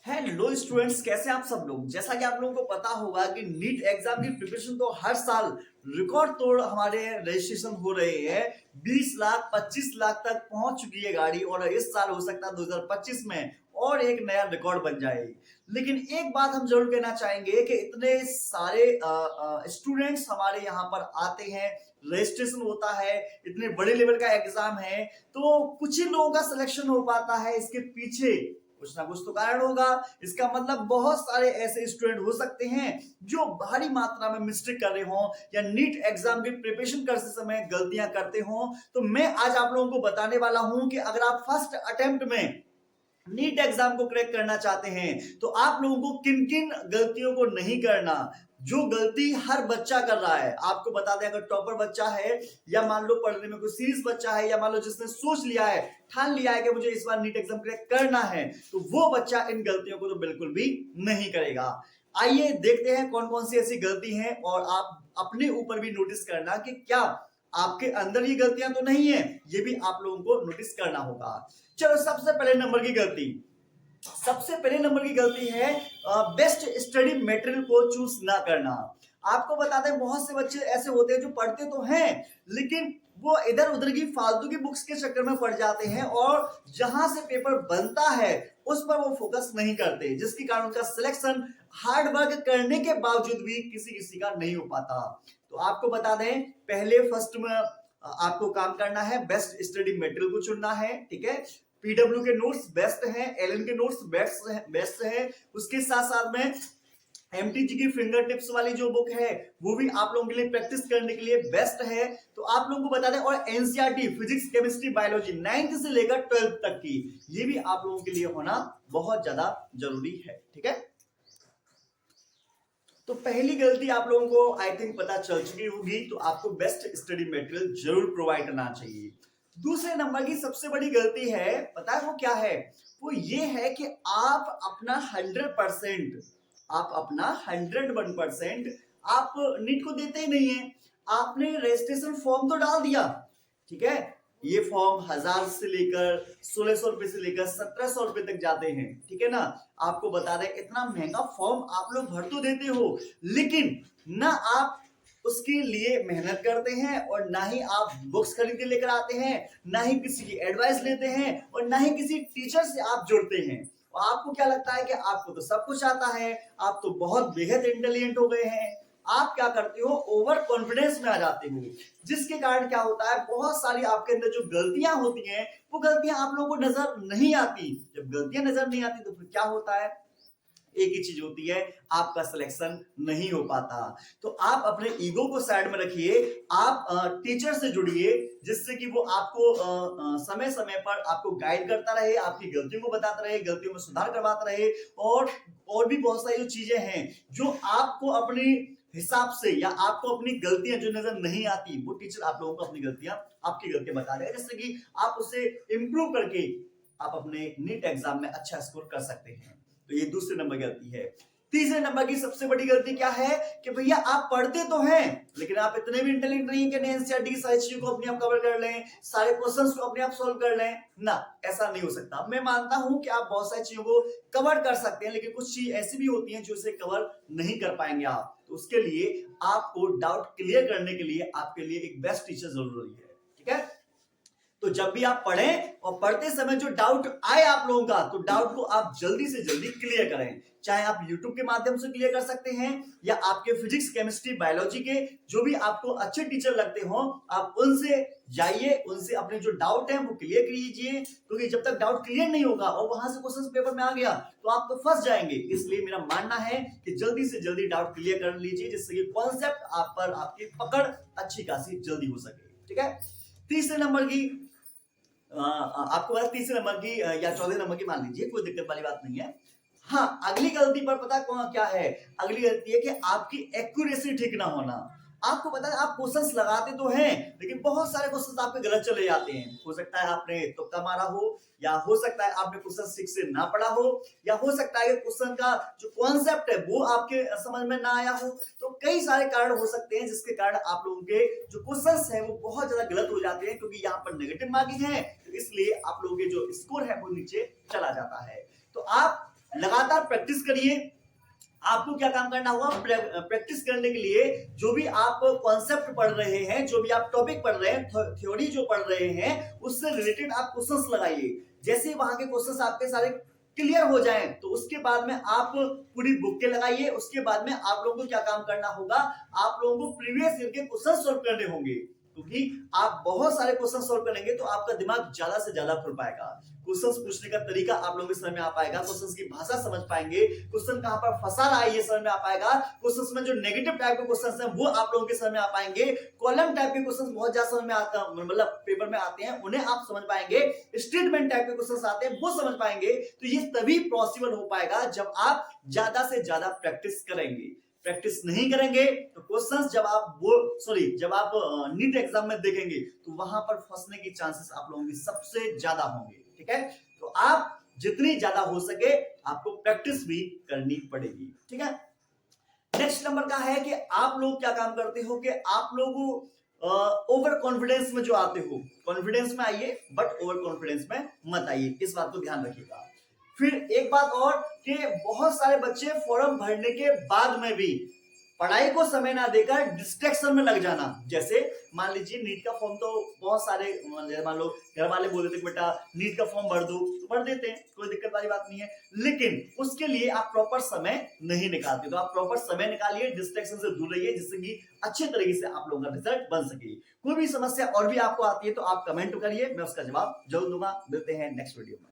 Hello students, कैसे आप सब लोग। जैसा कि आप लोगों को पता होगा कि नीट एग्जाम की प्रिपरेशन तो हर साल रिकॉर्ड तोड़ हमारे रजिस्ट्रेशन हो रहे हैं। 20 लाख 25 लाख तक पहुंच चुकी है गाड़ी, और इस साल हो सकता है 2025 में और एक नया रिकॉर्ड बन जाए। लेकिन एक बात हम जरूर कहना चाहेंगे कि इतने सारे स्टूडेंट्स हमारे यहाँ पर आते हैं, रजिस्ट्रेशन होता है, इतने बड़े लेवल का एग्जाम है, तो कुछ ही लोगों का सिलेक्शन हो पाता है। इसके पीछे कुछ ना कुछ तो कारण होगा। इसका मतलब बहुत सारे ऐसे स्टूडेंट हो सकते हैं जो भारी मात्रा में मिस्टेक कर रहे हो या नीट एग्जाम की प्रिपरेशन करते समय गलतियां करते हो। तो मैं आज आप लोगों को बताने वाला हूं कि अगर आप फर्स्ट अटेम्प्ट में नीट एग्जाम को क्रैक करना चाहते हैं तो आप लोगों को किन किन गलतियों को नहीं करना, जो गलती हर बच्चा कर रहा है। आपको बता दें, अगर टॉपर बच्चा है या मान लो पढ़ने में कोई सीरियस बच्चा है, या मान लो जिसने सोच लिया है, ठान लिया है कि मुझे इस बार नीट एग्जाम क्रैक करना है, तो वो बच्चा इन गलतियों को तो बिल्कुल भी नहीं करेगा। आइए देखते हैं कौन कौन सी ऐसी गलती है, और आप अपने ऊपर भी नोटिस करना कि क्या आपके अंदर ये गलतियां तो नहीं है, ये भी आप लोगों को नोटिस करना होगा। चलो, सबसे पहले नंबर की गलती है बेस्ट स्टडी मटेरियल को चूज ना करना। आपको बता दें, बहुत से बच्चे ऐसे होते हैं जो पढ़ते तो हैं, लेकिन वो इधर उधर की फालतू की बुक्स के चक्कर में पड़ जाते हैं, और जहां से पेपर बनता है उस पर वो फोकस नहीं करते, जिसके कारण उनका सिलेक्शन हार्ड वर्क करने के बावजूद भी किसी किसी का नहीं हो पाता। तो आपको बता दें, पहले फर्स्ट में आपको काम करना है, बेस्ट स्टडी मटेरियल को चुनना है। ठीक है, पीडब्ल्यू के नोट्स बेस्ट हैं, एलएन के नोट्स बेस्ट है। उसके साथ साथ में एमटीजी की फिंगर टिप्स वाली जो बुक है वो भी आप लोगों के लिए प्रैक्टिस करने के लिए बेस्ट है। तो आप लोगों को बता दें, और NCERT physics chemistry biology 9th से लेकर 12th तक की, ये भी आप लोगों के लिए होना बहुत ज्यादा जरूरी है। ठीक है, तो पहली गलती आप लोगों को आई थिंक पता चल चुकी होगी, तो आपको बेस्ट स्टडी मटेरियल जरूर प्रोवाइड करना चाहिए। दूसरे नंबर की सबसे बड़ी गलती है, पता है वो क्या है? वो ये है कि आप अपना 101% आप नीट को देते ही नहीं है। आपने रजिस्ट्रेशन फॉर्म तो डाल दिया, ठीक है, ये फॉर्म 1000 से लेकर 1600 रुपए से लेकर 1700 रुपए तक जाते हैं, ठीक है ना। आपको बता दें, इतना महंगा फॉर्म आप लोग भर तो देते हो, लेकिन ना आप उसके लिए मेहनत करते हैं, और ना ही आप बुक्स खरीद के लेकर आते हैं, ना ही किसी की एडवाइस लेते हैं, और ना ही किसी टीचर से आप जुड़ते हैं। और आपको क्या लगता है कि आपको तो सब कुछ आता है, आप तो बहुत बेहद इंटेलिजेंट हो गए हैं। आप क्या करते हो, ओवर कॉन्फिडेंस में आ जाते हो, जिसके कारण क्या होता है, बहुत सारी आपके अंदर जो गलतियां होती हैं वो गलतियां आप लोगों को नजर नहीं आती। जब गलतियां नजर नहीं आती तो फिर क्या होता है, एक ही चीज होती है, आपका सिलेक्शन नहीं हो पाता। तो आप अपने ईगो को साइड में रखिए, आप टीचर से जुड़िए, जिससे कि वो आपको समय समय पर आपको गाइड करता रहे, आपकी गलतियों को बताता रहे, गलतियों में सुधार करवाता रहे, और भी बहुत सारी जो चीजें हैं जो आपको अपनी हिसाब से या आपको अपनी गलतियां जो नजर नहीं आती, वो टीचर आप लोगों को अपनी गलतियां, आपकी गलतियां बता रहे हैं, जिससे कि आप उसे इंप्रूव करके आप अपने नीट एग्जाम में अच्छा स्कोर कर सकते हैं। तो ये दूसरे नंबर की गलती है। तीसरे नंबर की सबसे बड़ी गलती क्या है कि भैया आप पढ़ते तो हैं, लेकिन आप इतने भी इंटेलिजेंट नहीं है कि एनसीईआरटी की सारी चीजों को अपने आप कवर कर लें, सारे क्वेश्चंस को अपने आप सॉल्व कर लें ना। ऐसा नहीं हो सकता। मैं मानता हूं कि आप बहुत सारी चीजों को कवर कर सकते हैं, लेकिन कुछ चीज ऐसी भी होती हैं जो इसे कवर नहीं कर पाएंगे आप। तो उसके लिए आपको डाउट क्लियर करने के लिए आपके लिए एक बेस्ट टीचर जरूरी है। ठीक है, तो जब भी आप पढ़ें और पढ़ते समय जो डाउट आए आप लोगों का, तो डाउट को आप जल्दी से जल्दी क्लियर करें। चाहे आप YouTube के माध्यम से क्लियर कर सकते हैं, या आपके फिजिक्स केमिस्ट्री बायोलॉजी के जो भी आपको अच्छे टीचर लगते हो, आप उनसे जाइए, उनसे अपने जो डाउट है वो क्लियर कीजिए, क्योंकि जब तक डाउट क्लियर नहीं होगा और वहां से क्वेश्चन पेपर में आ गया तो आप तो फंस जाएंगे। इसलिए मेरा मानना है कि जल्दी से जल्दी डाउट क्लियर कर लीजिए, जिससे कि कॉन्सेप्ट आप पर आपकी पकड़ अच्छी खासी जल्दी हो सके। ठीक है, तीसरे नंबर की आपको बात तीसरे नंबर की या चौथे नंबर की मान लीजिए, कोई दिक्कत वाली बात नहीं है। हाँ, अगली गलती पर पता क्या है, अगली गलती है कि आपकी एक्यूरेसी ठीक ना होना। आपको पता है, आप क्वेश्चंस लगाते तो हैं, लेकिन बहुत सारे क्वेश्चंस आपके गलत चले जाते हैं। हो सकता है आपने तुक्का मारा हो, या हो सकता है आपने क्वेश्चन ठीक से ना पढ़ा हो, या हो सकता है क्वेश्चन का जो कॉन्सेप्ट है वो आपके समझ में ना आया हो। तो कई सारे कारण हो सकते हैं जिसके कारण आप लोगों के जो क्वेश्चंस हैं वो बहुत ज्यादा गलत हो जाते हैं, क्योंकि यहाँ पर नेगेटिव मार्किंग है, तो इसलिए आप लोगों के जो स्कोर है वो नीचे चला जाता है। तो आप लगातार प्रैक्टिस करिए। आपको क्या काम करना होगा, प्रैक्टिस करने के लिए जो भी आप कॉन्सेप्ट पढ़ रहे हैं, जो भी आप टॉपिक पढ़ रहे हैं, थ्योरी जो पढ़ रहे हैं, उससे रिलेटेड आप क्वेश्चंस लगाइए। जैसे वहां के क्वेश्चंस आपके सारे क्लियर हो जाएं तो उसके बाद में आप पूरी बुक के लगाइए। उसके बाद में आप लोगों को क्या काम करना होगा, आप लोगों को प्रीवियस ईयर के क्वेश्चन सोल्व करने होंगे, क्योंकि आप बहुत सारे क्वेश्चन सोल्व करेंगे तो आपका दिमाग ज्यादा से ज्यादा खुल पाएगा। क्वेश्चंस पूछने का तरीका आप लोगों के समझ में आ पाएगा, क्वेश्चंस की भाषा समझ पाएंगे, क्वेश्चन कहां पर फंसा रहा है ये समझ में आ पाएगा, क्वेश्चंस में जो नेगेटिव टाइप के क्वेश्चंस हैं वो आप लोगों के समझ में आ पाएंगे, कॉलम टाइप के क्वेश्चंस बहुत ज्यादा समझ में आता है, मतलब पेपर में आते हैं, उन्हें आप समझ पाएंगे, स्टेटमेंट टाइप के क्वेश्चंस आते हैं वो समझ पाएंगे। तो ये तभी पॉसिबल हो पाएगा जब आप ज्यादा से ज्यादा प्रैक्टिस करेंगे। प्रैक्टिस नहीं करेंगे तो क्वेश्चंस जब आप नीट एग्जाम में देखेंगे तो वहां पर फंसने की चांसेस आप लोगों की सबसे ज्यादा होंगे। ठीक है, तो आप जितनी ज्यादा हो सके आपको प्रैक्टिस भी करनी पड़ेगी। ठीक है, नेक्स्ट नंबर का है कि आप लोग क्या काम करते हो कि आप लोग ओवर कॉन्फिडेंस में जो आते हो, कॉन्फिडेंस में आइए बट ओवर कॉन्फिडेंस में मत आइए, इस बात को ध्यान रखिएगा। फिर एक बात और कि बहुत सारे बच्चे फॉर्म भरने के बाद में भी पढ़ाई को समय ना देकर डिस्ट्रैक्शन में लग जाना। जैसे मान लीजिए नीट का फॉर्म तो बहुत सारे, मान लो घर वाले बोल देते कि बेटा नीट का फॉर्म भर दो, तो भर देते हैं, कोई दिक्कत वाली बात नहीं है, लेकिन उसके लिए आप प्रॉपर समय नहीं निकालते। तो आप प्रॉपर समय निकालिए, डिस्ट्रैक्शन से दूर रहिए, जिससे कि अच्छे तरीके से आप लोगों का रिजल्ट बन सके। कोई भी समस्या और भी आपको आती है तो आप कमेंट करिए, मैं उसका जवाब जरूर दूंगा। मिलते हैं नेक्स्ट वीडियो में।